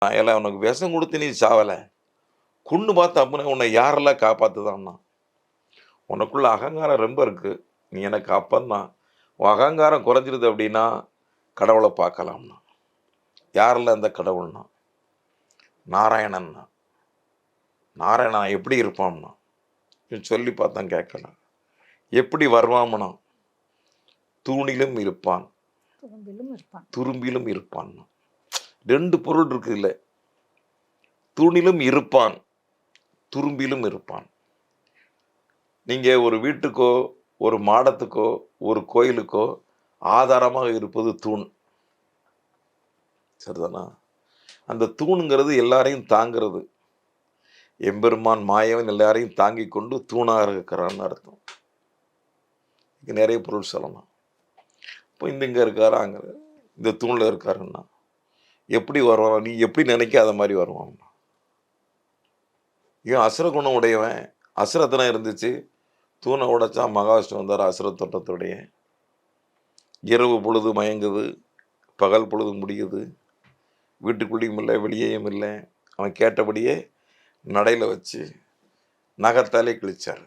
ஏல உனக்கு விஷம் குடுத்து நீ சாவல. கொன்னு பார்த்து அப்புறம் உன்னை யாரெல்லாம் காப்பாத்துதான்னா? உனக்குள்ள அகங்காரம் ரொம்ப இருக்கு. நீ எனக்கு அப்பன்தான். உன் அகங்காரம் குறைஞ்சிருது அப்படின்னா, கடவுள பார்க்கலாம்ன்னா. யாரெல்லாம் அந்த கடவுள்னா? நாராயணன்னா. நாராயணன் எப்படி இருப்பான்னா? சொல்லி பார்த்தேன் கேட்கல. எப்படி வருவாம்னா? தூணிலும் இருப்பான். துரும்பிலும் இருப்பான். 2 பொருள் இருக்கு இல்ல. தூணிலும் இருப்பான். துரும்பிலும் இருப்பான். நீங்க ஒரு வீட்டுக்கோ, ஒரு மாடத்துக்கோ, ஒரு கோயிலுக்கோ ஆதாரமாக இருப்பது தூண். சரிதானா? அந்த தூணுங்கிறது எல்லாரையும் தாங்கிறது. எம்பெருமான் மாயவன் எல்லாரையும் தாங்கிக் கொண்டு தூணாக இருக்கிறான்னு அர்த்தம். இங்க நிறைய பொருள் சொல்லலாம். இப்போ இங்க இருக்காரு, அங்க இந்த தூண்ல இருக்காருன்னா, எப்படி வருவான்? நீ எப்படி நினைக்க அத மாரி வருவான். ஏன் அசுர குணம் உடையவன், அசுரத்தனம் இருந்துச்சு. தூண உடைச்சான், மகாவிஷ்ணு வந்தார் அசுர தோற்றத்தோடயே. இரவு பொழுது மயங்குது, பகல் பொழுது முடியுது. வீட்டுக்குள்ளேயும் இல்லை, வெளியேயும் இல்லை. அவன் கேட்டபடியே நடையில வச்சு நகத்தாலே கிழிச்சார்.